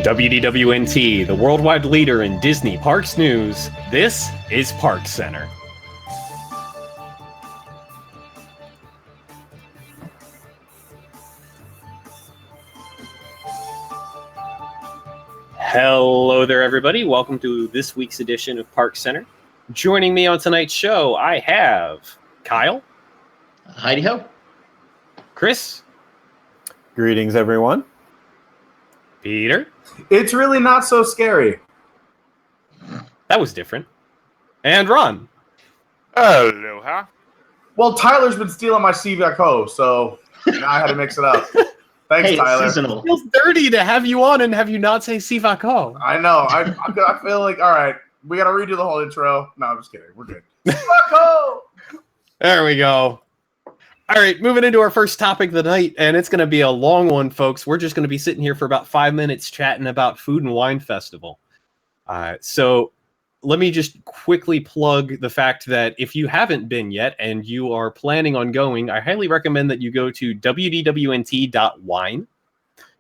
From WDWNT, the worldwide leader in Disney Parks news, this is ParksCenter. Hello there, everybody. Welcome to this week's edition of ParksCenter. Joining me on tonight's show, I have Kyle. Heidi ho. Chris. Greetings, everyone. Peter. It's really not so scary. That was different. And Ron. Aloha. Well, Tyler's been stealing my CVACO, so now I had to mix it up. Thanks, Tyler. It feels dirty to have you on and have you not say CVACO. I know. I feel like, all right, we got to redo the whole intro. No, I'm just kidding. We're good. CVACO! There we go. All right, moving into our first topic of the night, and it's going to be a long one, folks. We're just going to be sitting here for about 5 minutes chatting about Food and Wine Festival. So let me just quickly plug the fact that if you haven't been yet and you are planning on going, I highly recommend that you go to wdwnt.wine.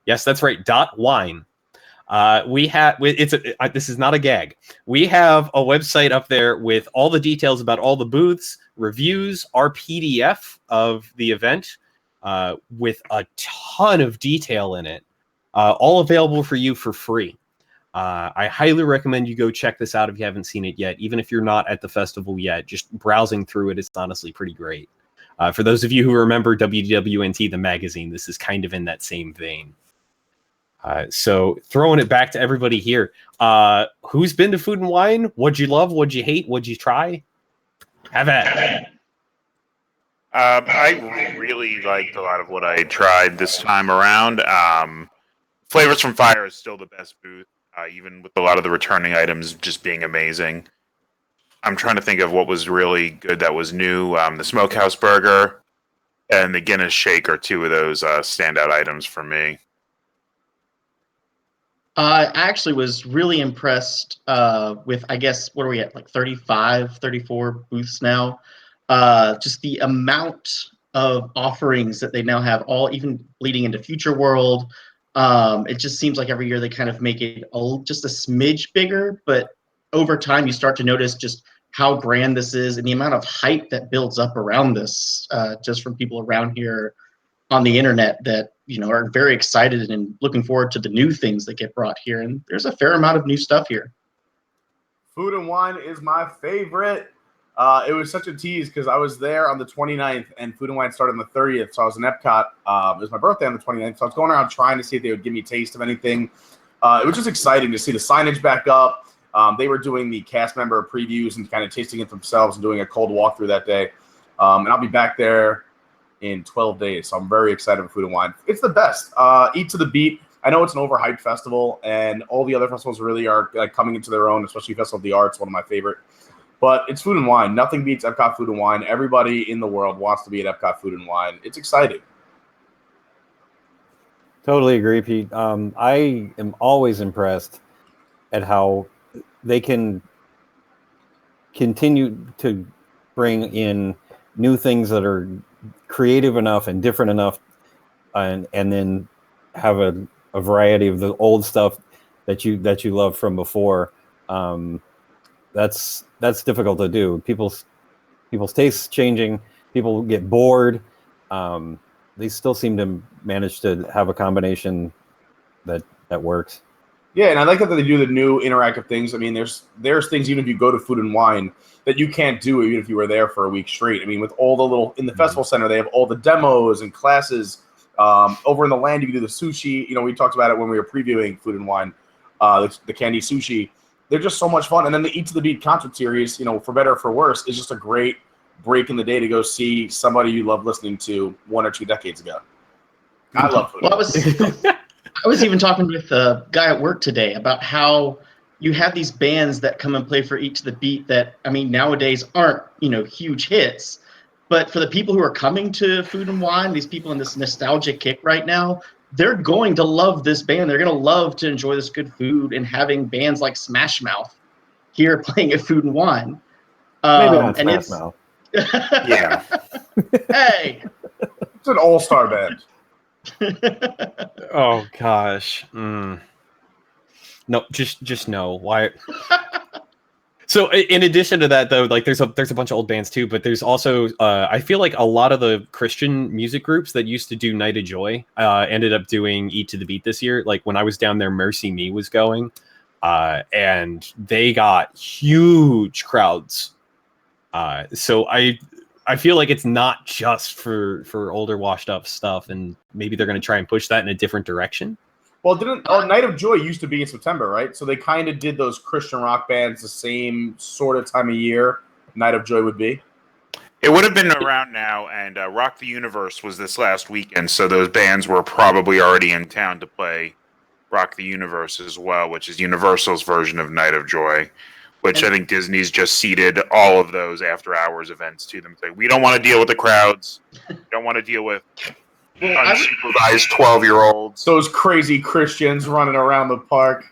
Yes, that's right, .wine. This is not a gag. We have a website up there with all the details about all the booths, reviews, our PDF of the event, with a ton of detail in it, all available for you for free. I highly recommend you go check this out if you haven't seen it yet. Even if you're not at the festival yet, just browsing through it is honestly pretty great. For those of you who remember WDWNT, the magazine, this is kind of in that same vein. So throwing it back to everybody here. Who's been to Food and Wine? What'd you love? What'd you hate? What'd you try? Have at it. I really liked a lot of what I tried this time around. Flavors from Fire is still the best booth, even with a lot of the returning items just being amazing. I'm trying to think of what was really good that was new. The Smokehouse Burger and the Guinness Shake are two of those standout items for me. I actually was really impressed with, I guess, what are we at, like 35, 34 booths now? Just the amount of offerings that they now have, all even bleeding into Future World. It just seems like every year they kind of make it just a smidge bigger, but over time you start to notice just how grand this is and the amount of hype that builds up around this, just from people around here on the internet that, you know, are very excited and looking forward to the new things that get brought here. And there's a fair amount of new stuff here. Food and Wine is my favorite. It was such a tease because I was there on the 29th and Food and Wine started on the 30th. So I was in Epcot. It was my birthday on the 29th. So I was going around trying to see if they would give me a taste of anything. It was just exciting to see the signage back up. They were doing the cast member previews and kind of tasting it themselves and doing a cold walkthrough that day. And I'll be back there in 12 days. So I'm very excited for Food and Wine. It's the best. Eat to the beat. I know it's an overhyped festival and all the other festivals really are like coming into their own, especially Festival of the Arts, one of my favorite. But it's Food and Wine. Nothing beats Epcot Food and Wine. Everybody in the world wants to be at Epcot Food and Wine. It's exciting. Totally agree, Pete. I am always impressed at how they can continue to bring in new things that are creative enough and different enough, and then have a variety of the old stuff that you love from before. That's difficult to do. People's tastes changing. People get bored. They still seem to manage to have a combination that works. Yeah, and I like that they do the new interactive things. I mean, there's things even if you go to Food and Wine that you can't do even if you were there for a week straight. I mean, with all the little in the festival center, they have all the demos and classes. Over in the land, you can do the sushi. You know, we talked about it when we were previewing Food and Wine, the candy sushi. They're just so much fun. And then the Eat to the Beat concert series, you know, for better or for worse, is just a great break in the day to go see somebody you love listening to 1 or 2 decades ago. I love Food and Wine. I was even talking with a guy at work today about how you have these bands that come and play for Eat to the Beat that, I mean, nowadays aren't, you know, huge hits. But for the people who are coming to Food and Wine, these people in this nostalgic kick right now, they're going to love this band. They're going to love to enjoy this good food and having bands like Smash Mouth here playing at Food and Wine. Maybe not Smash Mouth. Yeah. Hey! It's an all-star band. Oh, gosh. No, just no. Why? So in addition to that, though, like there's a bunch of old bands too, but there's also I feel like a lot of the Christian music groups that used to do Night of Joy ended up doing Eat to the Beat this year. Like when I was down there, Mercy Me was going, and they got huge crowds. So I feel like it's not just for older washed up stuff, and maybe they're going to try and push that in a different direction. Well, Night of Joy used to be in September, right? So they kind of did those Christian rock bands the same sort of time of year Night of Joy would be. It would have been around now, and Rock the Universe was this last weekend, so those bands were probably already in town to play Rock the Universe as well, which is Universal's version of Night of Joy, which I think Disney's just seeded all of those after-hours events to them. Like, we don't want to deal with the crowds. We don't want to deal with unsupervised 12-year-olds. Those crazy Christians running around the park.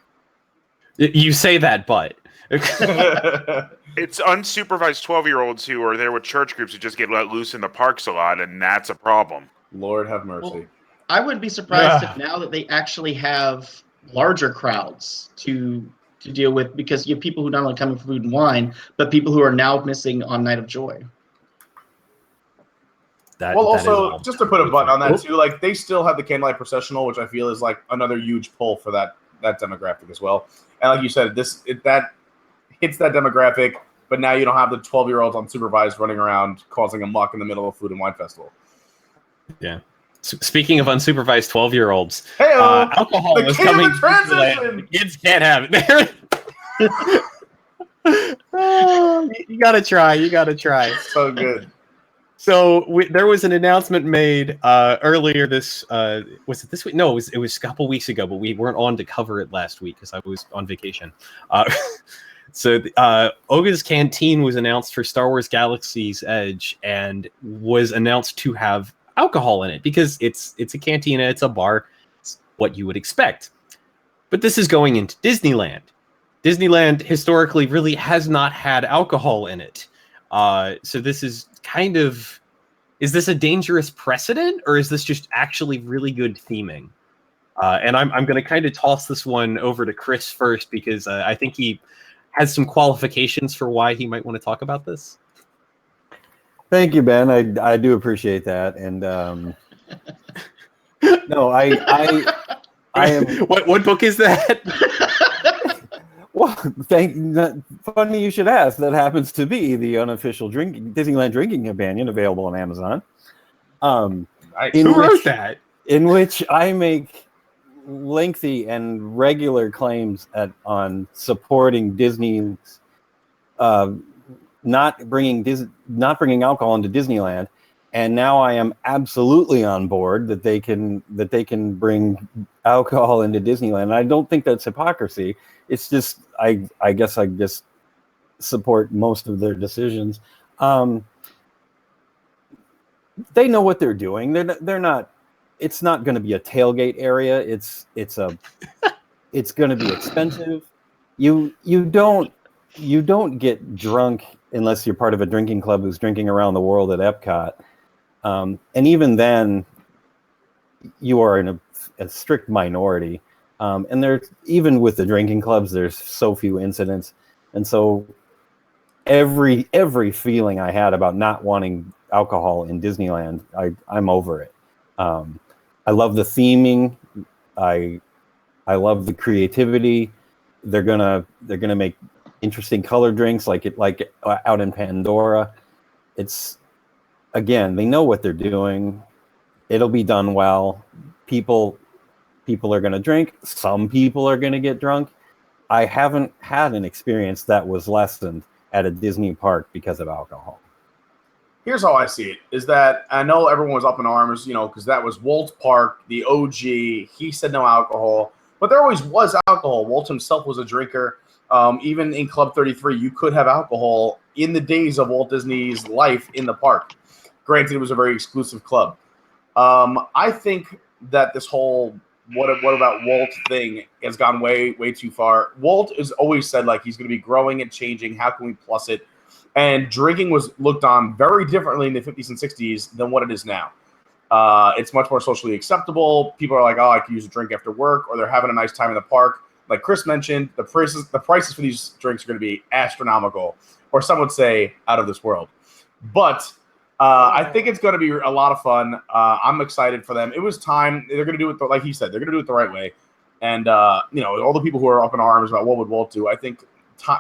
You say that, but it's unsupervised 12-year-olds who are there with church groups who just get let loose in the parks a lot, and that's a problem. Lord have mercy. Well, I would be surprised if now that they actually have larger crowds to deal with, because you have people who not only come in for food and wine, but people who are now missing on Night of Joy. Also, just to put a button on that too, like they still have the candlelight processional, which I feel is like another huge pull for that demographic as well. And like you said, that hits that demographic, but now you don't have the 12-year-olds unsupervised running around causing a muck in the middle of a food and wine festival. Yeah. Speaking of unsupervised 12-year-olds, alcohol is coming. The kids can't have it. You gotta try. So good. So there was an announcement made earlier this was it this week? No, it was a couple weeks ago, but we weren't on to cover it last week because I was on vacation. So Oga's Canteen was announced for Star Wars Galaxy's Edge and was announced to have alcohol in it because it's a cantina, it's a bar, it's what you would expect. But this is going into Disneyland. Disneyland historically really has not had alcohol in it. So this is kind of, is this a dangerous precedent or is this just actually really good theming? And I'm going to kind of toss this one over to Chris first because I think he has some qualifications for why he might want to talk about this. Thank you, Ben. I do appreciate that. And no, I am. What book is that? Well, funny you should ask. That happens to be the unofficial Disneyland drinking companion available on Amazon. Who wrote that? In which I make lengthy and regular claims on supporting Disney's not bringing alcohol into Disneyland, and now I am absolutely on board that they can bring alcohol into Disneyland. And I don't think that's hypocrisy. It's just I guess I just support most of their decisions. They know what they're doing. They're not. It's not going to be a tailgate area. It's going to be expensive. You don't get drunk unless you're part of a drinking club who's drinking around the world at Epcot. And even then, you are in a strict minority. And there's, even with the drinking clubs, there's so few incidents. And so every feeling I had about not wanting alcohol in Disneyland, I'm over it. I love the theming. I love the creativity. They're gonna make interesting color drinks like out in Pandora. It's, again, they know what they're doing. It'll be done well. People are going to drink. Some people are going to get drunk. I haven't had an experience that was lessened at a Disney park because of alcohol. Here's how I see it, is that I know everyone was up in arms, because that was Walt Park, the OG. He said no alcohol, but there always was alcohol. Walt himself was a drinker. Even in Club 33, you could have alcohol in the days of Walt Disney's life in the park. Granted, it was a very exclusive club. I think that this whole what about Walt thing has gone way, way too far. Walt has always said, like, he's going to be growing and changing. How can we plus it? And drinking was looked on very differently in the 50s and 60s than what it is now. It's much more socially acceptable. People are like, oh, I can use a drink after work, or they're having a nice time in the park. like Chris mentioned, the prices for these drinks are going to be astronomical, or some would say out of this world. But I think it's going to be a lot of fun. I'm excited for them. It was time. They're going to do it, like he said, they're going to do it the right way. And, all the people who are up in arms about what would Walt do, I think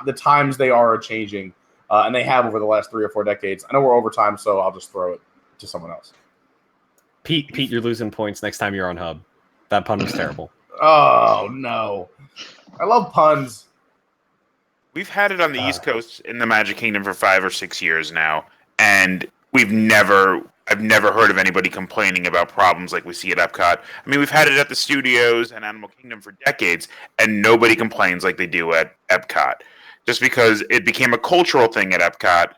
the times they are changing, and they have over the last 3 or 4 decades. I know we're over time, so I'll just throw it to someone else. Pete, you're losing points next time you're on Hub. That pun was terrible. Oh, no. I love puns. We've had it on the East Coast in the Magic Kingdom for 5 or 6 years now, and I've never heard of anybody complaining about problems like we see at Epcot. I mean, we've had it at the studios and Animal Kingdom for decades, and nobody complains like they do at Epcot, just because it became a cultural thing at Epcot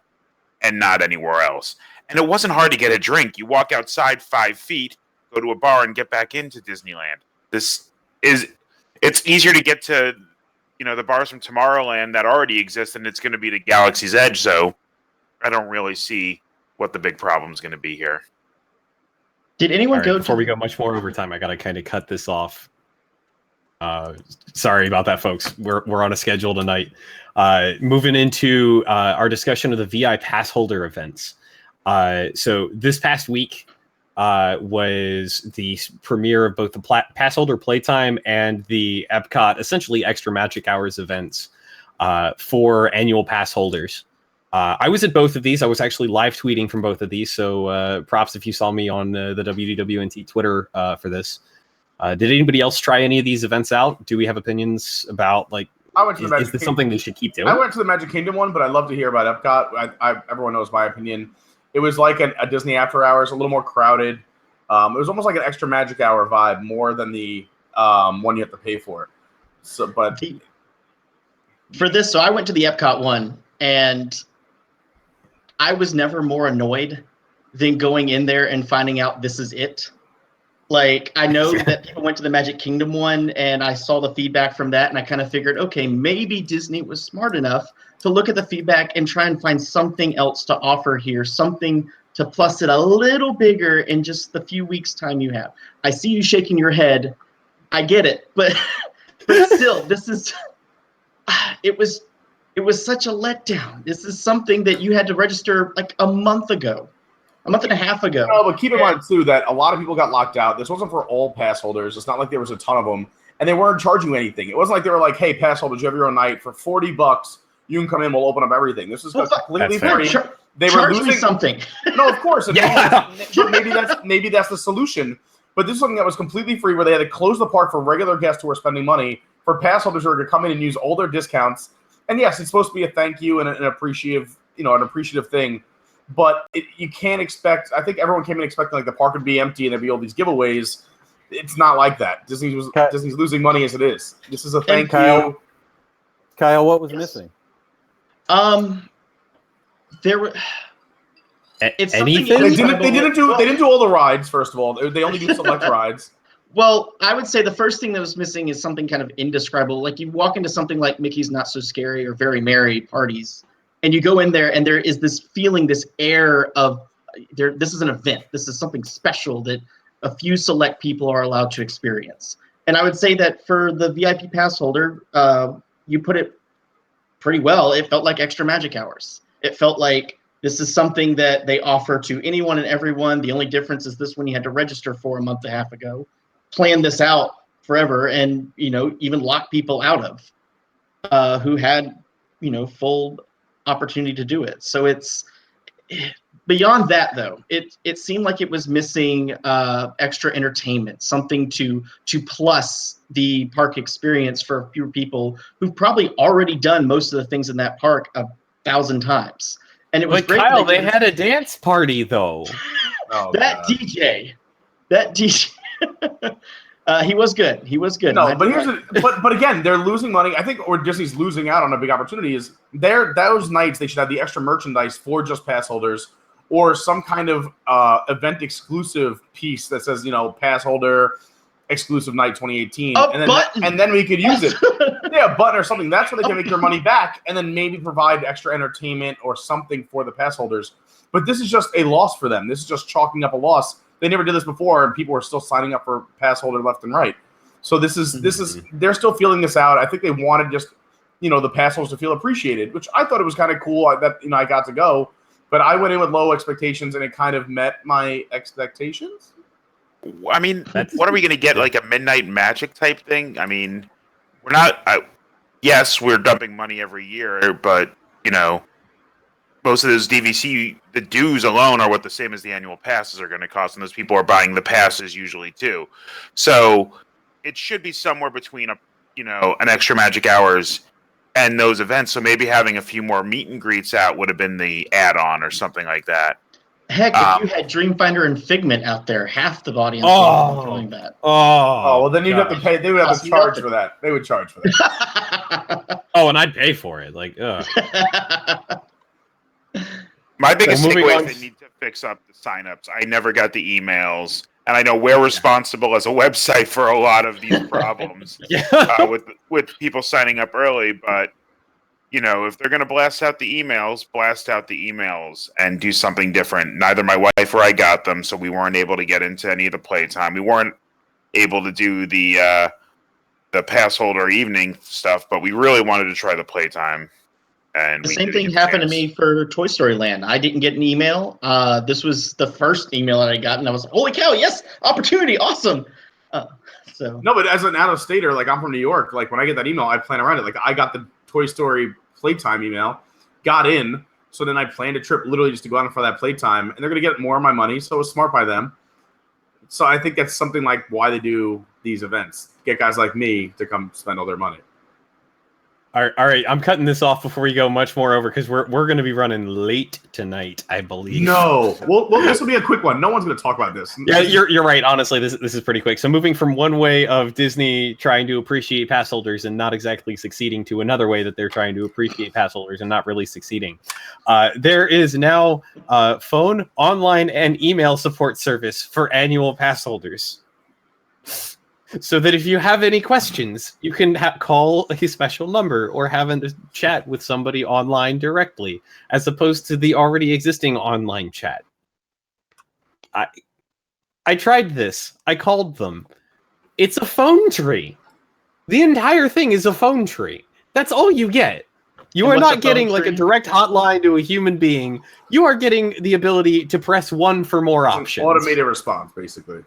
and not anywhere else. And it wasn't hard to get a drink. You walk outside 5 feet, go to a bar, and get back into Disneyland. It's easier to get to, the bars from Tomorrowland that already exist, and it's going to be the Galaxy's Edge. So I don't really see what the big problem is going to be here. Did anyone go before we go much more overtime? I got to kind of cut this off. Sorry about that, folks. We're on a schedule tonight. Moving into our discussion of the V.I.Passholder events. So this past week was the premiere of both the Passholder Playtime and the Epcot, essentially Extra Magic Hours events for annual pass holders. I was at both of these. I was actually live tweeting from both of these. So props if you saw me on the WDWNT Twitter for this. Did anybody else try any of these events out? Do we have opinions about, like, is this something they should keep doing? I went to the Magic Kingdom one, but I'd love to hear about Epcot. Everyone knows my opinion. It was like a Disney After Hours, a little more crowded. It was almost like an Extra Magic Hour vibe, more than the one you have to pay for. So, but for this, so I went to the Epcot one, and I was never more annoyed than going in there and finding out this is it. Like, I know that people went to the Magic Kingdom one, and I saw the feedback from that, and I kind of figured, okay, maybe Disney was smart enough to look at the feedback and try and find something else to offer here, something to plus it a little bigger in just the few weeks' time you have. I see you shaking your head. I get it, but still, this is it was such a letdown. This is something that you had to register like a month and a half ago. No, but keep in mind too that a lot of people got locked out. This wasn't for all pass holders. It's not like there was a ton of them, and they weren't charging you anything. It wasn't like they were like, "Hey, pass holders, you have your own night for $40. You can come in. We'll open up everything." This is completely free. They were losing something. No, of course. Yeah. Maybe that's the solution. But this is something that was completely free, where they had to close the park for regular guests who are spending money, for pass holders who are going to come in and use all their discounts. And yes, it's supposed to be a thank you and an appreciative thing. But you can't expect. I think everyone came in expecting like the park would be empty and there'd be all these giveaways. It's not like that. Disney's losing money as it is. This is a thank you. Kyle, what was missing? There were. It's anything? They didn't do all the rides. First of all, they only do select rides. Well, I would say the first thing that was missing is something kind of indescribable. Like, you walk into something like Mickey's Not So Scary or Very Merry parties, and you go in there, and there is this feeling, this air of this is an event. This is something special that a few select people are allowed to experience. And I would say that for the VIP pass holder, you put it pretty well. It felt like Extra Magic Hours. It felt like this is something that they offer to anyone and everyone. The only difference is this one you had to register for a month and a half ago. Plan this out forever, and even lock people out of who had full opportunity to do it. So it's beyond that, though. It seemed like it was missing extra entertainment, something to plus the park experience for fewer people who've probably already done most of the things in that park 1,000 times. And it was great. Kyle, they had a dance party though. That DJ. He was good. No, but again, they're losing money. I think, or Disney's losing out on a big opportunity. Is those nights they should have the extra merchandise for just pass holders, or some kind of event exclusive piece that says pass holder exclusive night 2018, and then we could use it. Yeah, a button or something. That's where they can make their money back, and then maybe provide extra entertainment or something for the pass holders. But this is just a loss for them. This is just chalking up a loss. They never did this before, and people were still signing up for pass holder left and right. So this is they're still feeling this out. I think they wanted just the pass holders to feel appreciated, which I thought it was kind of cool that I got to go, but I went in with low expectations and it kind of met my expectations. I mean, what are we going to get, like a Midnight Magic type thing? I mean, we're not. Yes, we're dumping money every year, but most of those DVC, the dues alone are what the same as the annual passes are going to cost, and those people are buying the passes usually too. So it should be somewhere between an extra Magic Hours and those events. So maybe having a few more meet and greets out would have been the add-on or something like that. Heck, if you had Dreamfinder and Figment out there, half the audience would be enjoying that. Oh, well, then you'd have to pay. They would have to charge for that. They would charge for that. And I'd pay for it. Like, My biggest takeaway is they need to fix up the signups. I never got the emails, and I know we're responsible as a website for a lot of these problems with people signing up early. But if they're going to blast out the emails and do something different. Neither my wife or I got them, so we weren't able to get into any of the playtime. We weren't able to do the pass holder evening stuff, but we really wanted to try the playtime. And the same thing happened to me for Toy Story Land. I didn't get an email. This was the first email that I got, and I was like, holy cow, yes, opportunity, awesome. No, but as an out-of-stater, like I'm from New York, like when I get that email, I plan around it. Like I got the Toy Story Playtime email, got in, so then I planned a trip literally just to go out for that Playtime, and they're going to get more of my money, so it was smart by them. So I think that's something like why they do these events. Get guys like me to come spend all their money. All right, I'm cutting this off before we go much more over because we're going to be running late tonight, I believe. No, well, this will be a quick one. No one's going to talk about this. Yeah, you're right. Honestly, this is pretty quick. So moving from one way of Disney trying to appreciate pass holders and not exactly succeeding to another way that they're trying to appreciate pass holders and not really succeeding. There is now phone, online, and email support service for annual pass holders. So that if you have any questions, you can call a special number or have a chat with somebody online directly, as opposed to the already existing online chat. I tried this. I called them. It's a phone tree. The entire thing is a phone tree. That's all you get. You are not getting like a direct hotline to a human being. You are getting the ability to press 1 for more options. An automated response, basically.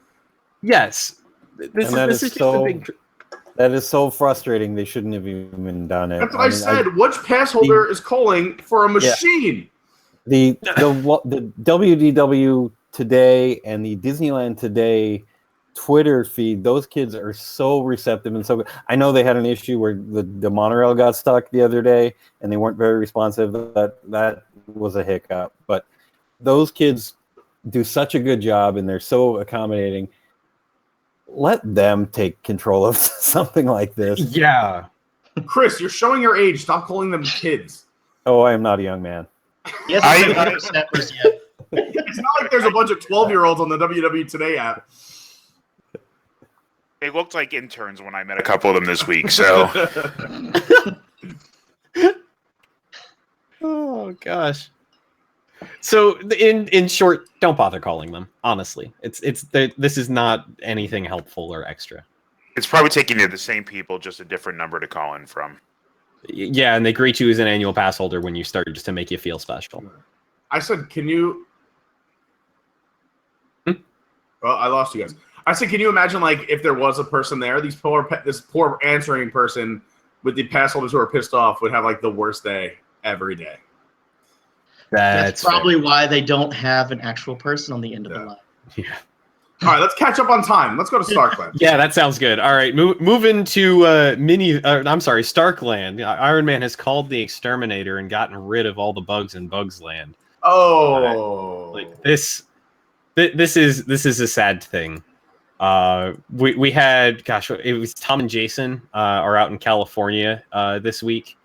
Yes. That is so frustrating. They shouldn't have even done it. That's what I said. Which pass holder is calling for a machine? The WDW Today and the Disneyland Today Twitter feed, those kids are so receptive and so good. I know they had an issue where the monorail got stuck the other day and they weren't very responsive. That was a hiccup. But those kids do such a good job and they're so accommodating. Let them take control of something like this. Yeah. Chris, you're showing your age. Stop calling them kids. Oh, I am not a young man. Yes, it's not like there's a bunch of 12-year-olds on the WW Today app. They looked like interns when I met a couple of them this week, so. Oh, gosh. So in short, don't bother calling them. Honestly, this is not anything helpful or extra. It's probably taking you to the same people, just a different number to call in from. Yeah, and they greet you as an annual pass holder when you start, just to make you feel special. I said, can you? Well, I lost you guys. I said, can you imagine like if there was a person there, this poor answering person with the pass holders who are pissed off would have like the worst day every day. That's probably why they don't have an actual person on the end of the line. Yeah. All right, let's catch up on time. Let's go to Starkland. Yeah, that sounds good. All right, moving to Starkland. Iron Man has called the exterminator and gotten rid of all the bugs in Bugs Land. Oh, this is a sad thing. We had, it was Tom and Jason are out in California this week,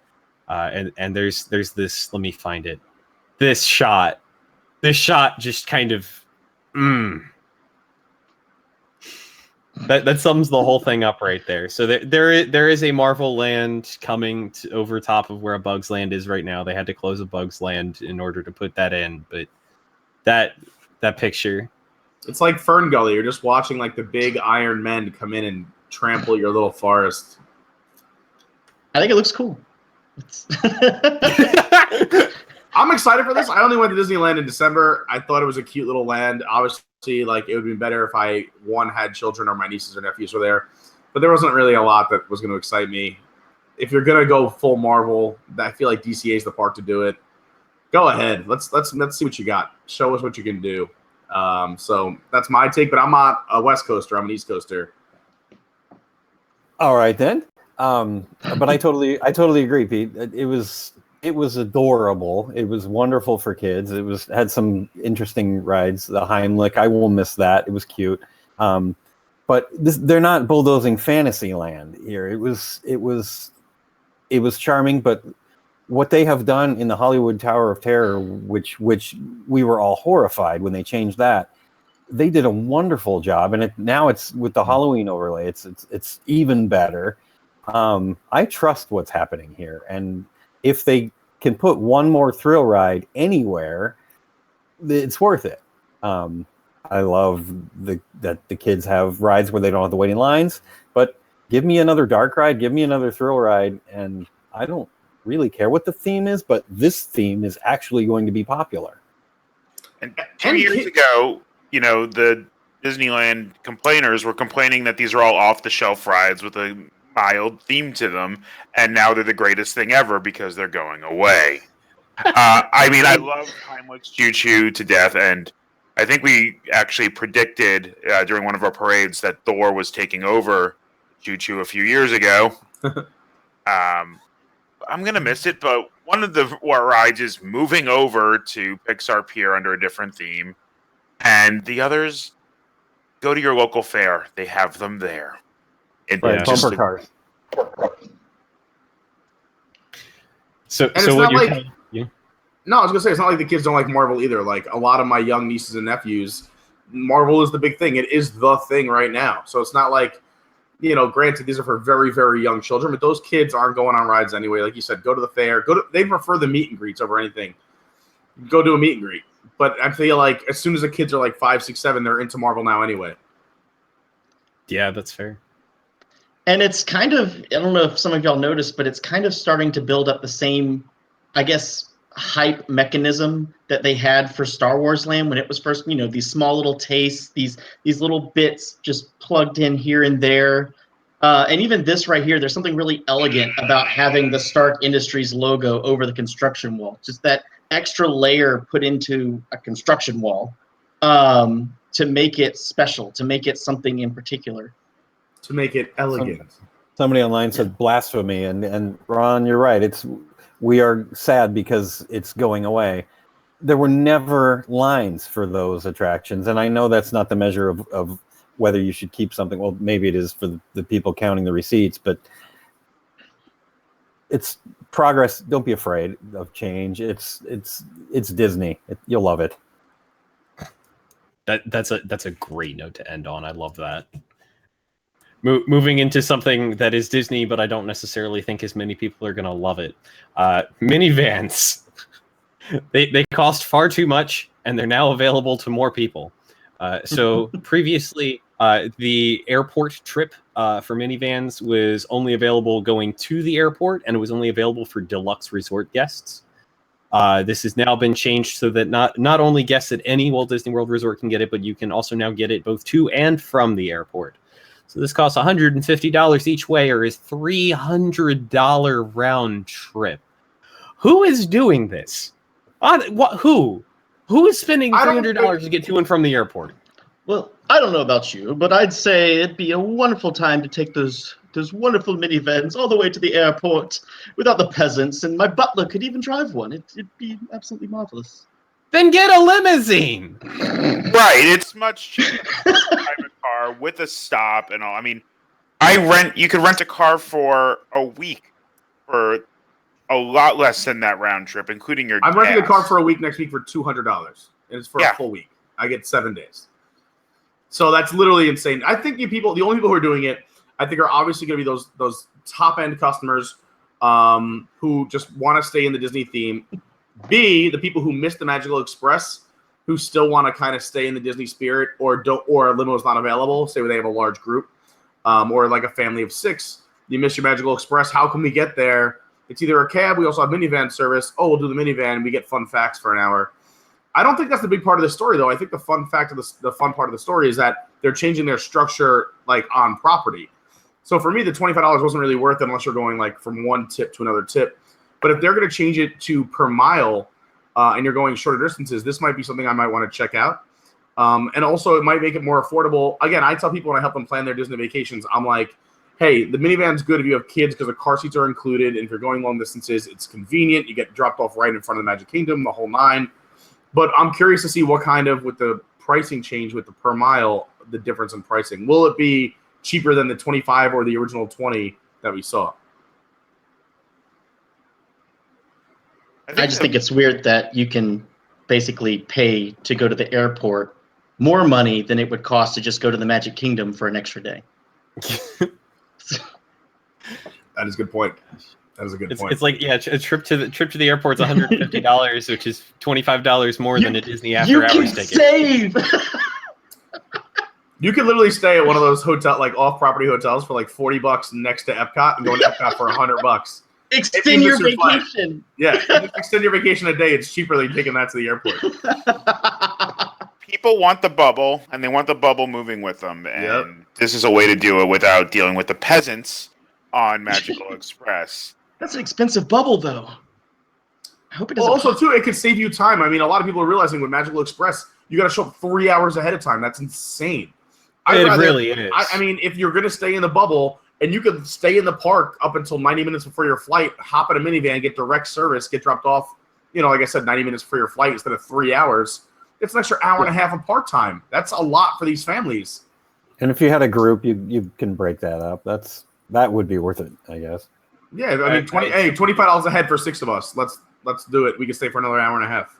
and there's this. Let me find it. This shot just kind of that sums the whole thing up right there. So there is a Marvel Land coming over top of where a Bugs Land is right now. They had to close a Bugs Land in order to put that in, but that picture, it's like Fern Gully. You're just watching like the big Iron Men come in and trample your little forest. I think it looks cool. I'm excited for this. I only went to Disneyland in December. I thought it was a cute little land. Obviously, like it would be better if I had children or my nieces or nephews were there, but there wasn't really a lot that was going to excite me. If you're gonna go full Marvel, I feel like DCA is the park to do it. Go ahead. Let's see what you got. Show us what you can do. So that's my take, but I'm not a West Coaster. I'm an East Coaster. All right then. But I totally agree, Pete. It was adorable. It was wonderful for kids. Had some interesting rides. The Heimlich, I will miss that. It was cute. But they're not bulldozing Fantasyland here. It was charming, but what they have done in the Hollywood Tower of Terror, which we were all horrified when they changed that, they did a wonderful job, and now it's with the Halloween overlay. It's even better. I trust what's happening here, and if they can put one more thrill ride anywhere, it's worth it. I love that the kids have rides where they don't have to wait in lines, but give me another dark ride, give me another thrill ride, and I don't really care what the theme is, but this theme is actually going to be popular. And 2 years ago, the Disneyland complainers were complaining that these are all off-the-shelf rides with a mild theme to them, and now they're the greatest thing ever because they're going away. I love Heimlich's Choo Choo to death, and I think we actually predicted during one of our parades that Thor was taking over Choo Choo a few years ago. I'm going to miss it, but one of the rides is moving over to Pixar Pier under a different theme, and the others, go to your local fair. They have them there. Bumper cars. So what you're like, No, I was gonna say it's not like the kids don't like Marvel either. Like a lot of my young nieces and nephews, Marvel is the big thing. It is the thing right now. So it's not like, granted these are for very, very young children, but those kids aren't going on rides anyway. Like you said, go to the fair. They prefer the meet and greets over anything. Go do a meet and greet. But I feel like as soon as the kids are like 5, 6, 7, they're into Marvel now anyway. Yeah, that's fair. And it's kind of, I don't know if some of y'all noticed, but it's kind of starting to build up the same, I guess, hype mechanism that they had for Star Wars Land when it was first, these small little tastes, these little bits just plugged in here and there. And even this right here, there's something really elegant about having the Stark Industries logo over the construction wall. Just that extra layer put into a construction wall to make it special, to make it something in particular. To make it elegant. Somebody online said blasphemy, and Ron, you're right. We are sad because it's going away. There were never lines for those attractions, and I know that's not the measure of whether you should keep something. Well, maybe it is for the people counting the receipts, but it's progress. Don't be afraid of change. It's Disney. You'll love it. That's a great note to end on. I love that. Moving into something that is Disney, but I don't necessarily think as many people are going to love it. Minivans. They cost far too much, and they're now available to more people. So previously, the airport trip for minivans was only available going to the airport, and it was only available for deluxe resort guests. This has now been changed so that not only guests at any Walt Disney World resort can get it, but you can also now get it both to and from the airport. So this costs $150 each way, or is $300 round trip. Who is doing this? Who is spending $300 to get to and from the airport? Well, I don't know about you, but I'd say it'd be a wonderful time to take those wonderful minivans all the way to the airport without the peasants, and my butler could even drive one. It'd be absolutely marvelous. Then get a limousine. Right, it's much cheaper to drive a car with a stop and all. I mean, you could rent a car for a week for a lot less than that round trip, including your I'm gas. renting a car for a week next week for $200. And it's for a full week. I get 7 days. So that's literally insane. I think the only people who are doing it, I think, are obviously going to be those top-end customers who just want to stay in the Disney theme. B, the people who missed the Magical Express, who still want to kind of stay in the Disney spirit, or a limo is not available, say they have a large group. or like a family of 6, you miss your Magical Express. How can we get there? It's either a cab. We also have minivan service. Oh, we'll do the minivan. And we get fun facts for an hour. I don't think that's the big part of the story, though. I think the fun part of the story is that they're changing their structure like on property. So for me, the $25 wasn't really worth it unless you're going like from one tip to another tip. But if they're going to change it to per mile and you're going shorter distances, this might be something I might want to check out. And also, it might make it more affordable. Again, I tell people when I help them plan their Disney vacations, I'm like, hey, the minivan's good if you have kids because the car seats are included. And if you're going long distances, it's convenient. You get dropped off right in front of the Magic Kingdom, the whole 9. But I'm curious to see what kind of, with the pricing change with the per mile, the difference in pricing. Will it be cheaper than the 25 or the original 20 that we saw? I just think it's weird that you can basically pay to go to the airport more money than it would cost to just go to the Magic Kingdom for an extra day. That is a good point. That is a good point. It's like, yeah, a trip to the airport is $150, which is $25 more than a Disney after hours ticket. Save. You could literally stay at one of those off-property hotels for like $40 next to Epcot and go to Epcot for $100. Extend your vacation. Yeah, extend your vacation a day. It's cheaper than taking that to the airport. People want the bubble, and they want the bubble moving with them. And This is a way to do it without dealing with the peasants on Magical Express. That's an expensive bubble, though. I hope it doesn't. Also, too, it could save you time. I mean, a lot of people are realizing with Magical Express, you got to show up 3 hours ahead of time. That's insane. Really is. I mean, if you're going to stay in the bubble and you could stay in the park up until 90 minutes before your flight, hop in a minivan, get direct service, get dropped off, like I said, 90 minutes before your flight instead of 3 hours, it's an extra hour and a half of park time. That's a lot for these families. And if you had a group, you can break that up. That would be worth it, I guess. Yeah, I mean, $25 a head for 6 of us. Let's do it. We can stay for another hour and a half.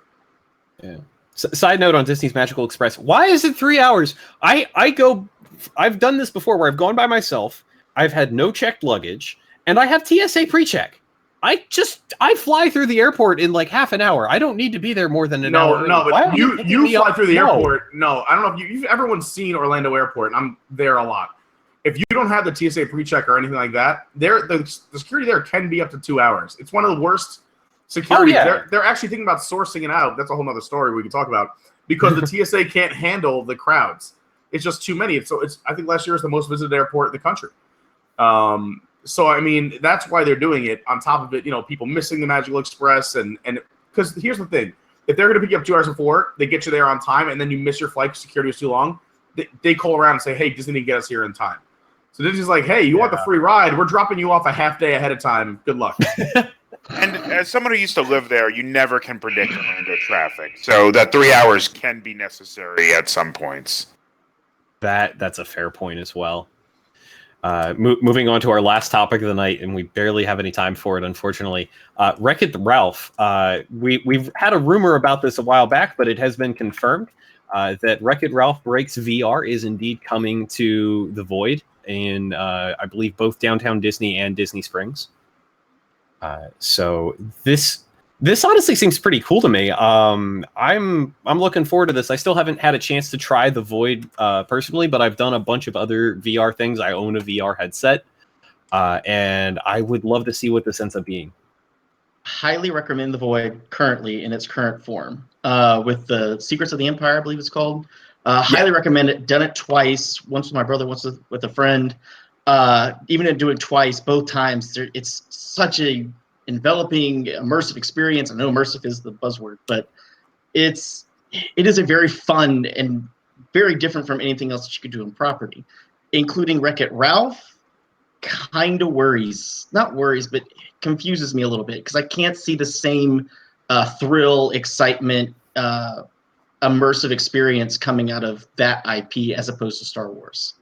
Yeah. Side note on Disney's Magical Express: why is it 3 hours? I've done this before where I've gone by myself. I've had no checked luggage, and I have TSA pre-check. I fly through the airport in like half an hour. I don't need to be there more than an hour. No, but you fly through the airport. No, I don't know if everyone's seen Orlando Airport. I'm there a lot. If you don't have the TSA pre-check or anything like that, the security there can be up to 2 hours. It's one of the worst security. Oh, yeah. They're actually thinking about sourcing it out. That's a whole other story we can talk about because the TSA can't handle the crowds. It's just too many. I think last year was the most visited airport in the country. So I mean, that's why they're doing it. On top of it, people missing the Magical Express and because here's the thing: if they're going to pick you up 2 hours before, they get you there on time, and then you miss your flight because security was too long. They call around and say, "Hey, Disney didn't get us here in time." So Disney's like, "Hey, you want the free ride? We're dropping you off a half day ahead of time. Good luck." And as someone who used to live there, you never can predict Orlando traffic, so that 3 hours can be necessary at some points. That's a fair point as well. Moving on to our last topic of the night, and we barely have any time for it, unfortunately. Wreck-It Ralph. We've had a rumor about this a while back, but it has been confirmed that Wreck-It Ralph Breaks VR is indeed coming to the Void in, I believe, both Downtown Disney and Disney Springs. So this honestly seems pretty cool to me. I'm looking forward to this. I still haven't had a chance to try the Void personally, but I've done a bunch of other VR things. I own a VR headset, and I would love to see what this ends up being. Highly recommend the Void currently in its current form. With the Secrets of the Empire, I believe it's called. Highly recommend it. Done it twice. Once with my brother, once with a friend. Even to do it twice, both times, it's such a enveloping, immersive experience. I know immersive is the buzzword, but it is a very fun and very different from anything else that you could do in property, including Wreck-It Ralph. Kind of not worries, but confuses me a little bit because I can't see the same thrill, excitement, immersive experience coming out of that IP as opposed to Star Wars.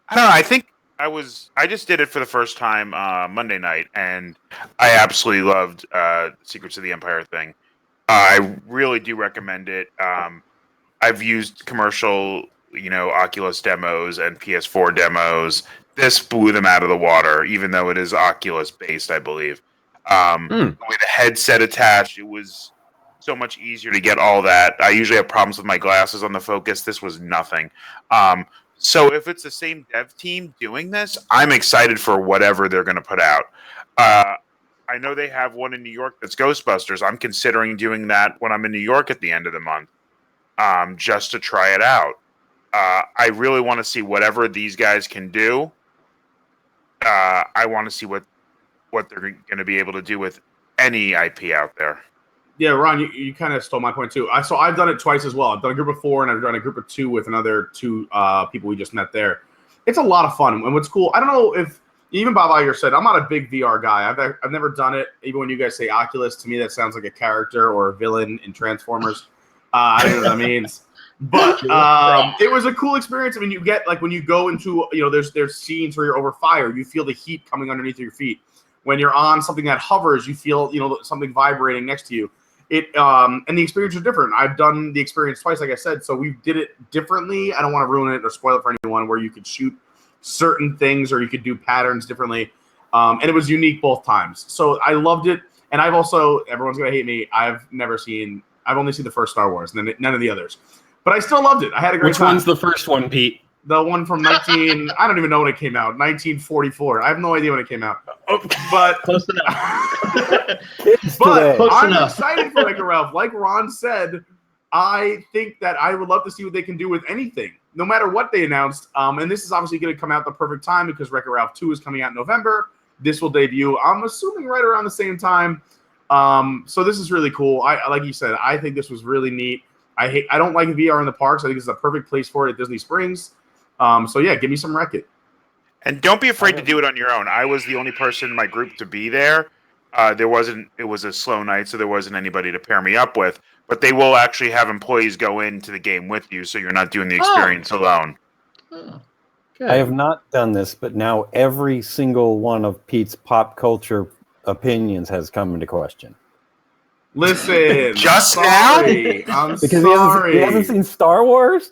I don't know. I think I just did it for the first time Monday night, and I absolutely loved Secrets of the Empire thing. I really do recommend it. I've used commercial, Oculus demos and PS4 demos. This blew them out of the water, even though it is Oculus based, I believe. With a headset attached, it was so much easier to get all that. I usually have problems with my glasses on the Focus. This was nothing. So if it's the same dev team doing this, I'm excited for whatever they're going to put out. I know they have one in New York that's Ghostbusters. I'm considering doing that when I'm in New York at the end of the month, just to try it out. I really want to see whatever these guys can do. I want to see what they're going to be able to do with any IP out there. Yeah, Ron, you kind of stole my point too. I've done it twice as well. I've done a group of 4 and I've done a group of 2 with another 2 people we just met there. It's a lot of fun. And what's cool, I don't know if even Bob Iger said, I'm not a big VR guy. I've never done it. Even when you guys say Oculus, to me that sounds like a character or a villain in Transformers. I don't know what that means. But it was a cool experience. I mean, you get like when you go into, there's scenes where you're over fire, you feel the heat coming underneath your feet. When you're on something that hovers, you feel something vibrating next to you. And the experience is different. I've done the experience twice, like I said, so we did it differently. I don't want to ruin it or spoil it for anyone, where you could shoot certain things or you could do patterns differently. And it was unique both times. So I loved it. And I've also, everyone's going to hate me, I've only seen the first Star Wars, and then none of the others. But I still loved it. I had a great time. Which one's the first one, Pete? The one from I don't even know when it came out, 1944. I have no idea when it came out. But Close enough. I'm excited for Wreck-It Ralph. Like Ron said, I think that I would love to see what they can do with anything, no matter what they announced. And this is obviously going to come out the perfect time because Wreck-It Ralph 2 is coming out in November. This will debut, I'm assuming, right around the same time. So this is really cool. Like you said, I think this was really neat. I don't like VR in the parks. I think it's a perfect place for it at Disney Springs. So yeah, give me some Wreck-It. And don't be afraid to do it on your own. I was the only person in my group to be there. It was a slow night, so there wasn't anybody to pair me up with. But they will actually have employees go into the game with you, so you're not doing the experience alone. Oh, I have not done this, but now every single one of Pete's pop culture opinions has come into question. Listen, Just sorry. I'm Because sorry. he hasn't seen Star Wars?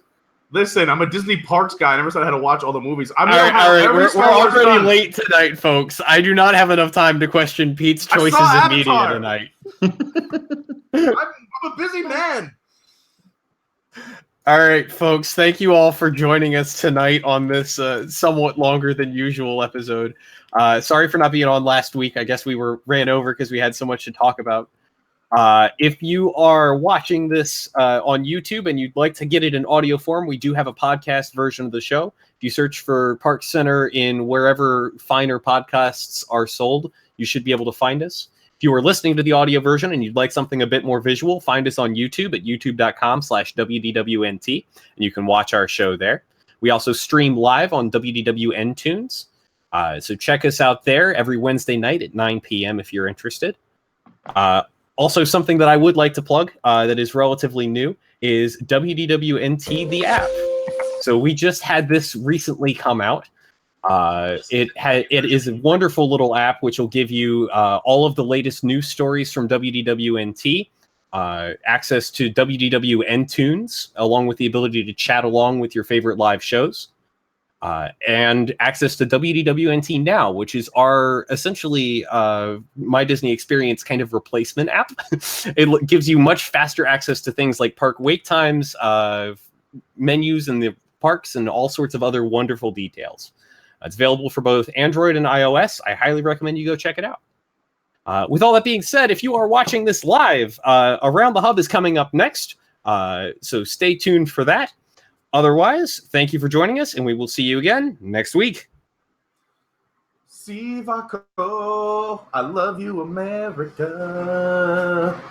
Listen, I'm a Disney Parks guy. I never said I had to watch all the movies. All right. We're already late tonight, folks. I do not have enough time to question Pete's choices in media tonight. I'm a busy man. All right, folks. Thank you all for joining us tonight on this somewhat longer than usual episode. Sorry for not being on last week. I guess we ran over because we had so much to talk about. If you are watching this on YouTube and you'd like to get it in audio form, we do have a podcast version of the show. If you search for ParksCenter in wherever finer podcasts are sold, you should be able to find us. If you are listening to the audio version and you'd like something a bit more visual, find us on YouTube at youtube.com/WDWNT, and you can watch our show there. We also stream live on WDWN Tunes. So check us out there every Wednesday night at 9 p.m. if you're interested. Also, something that I would like to plug that is relatively new is WDWNT, the app. So we just had this recently come out. It is a wonderful little app which will give you all of the latest news stories from WDWNT, access to WDWN Tunes, along with the ability to chat along with your favorite live shows. And access to WDWNT Now, which is our essentially My Disney Experience kind of replacement app. It gives you much faster access to things like park wait times, menus in the parks, and all sorts of other wonderful details. It's available for both Android and iOS. I highly recommend you go check it out. With all that being said, if you are watching this live, Around the Hub is coming up next, so stay tuned for that. Otherwise, thank you for joining us, and we will see you again next week. Sivaco, I love you, America.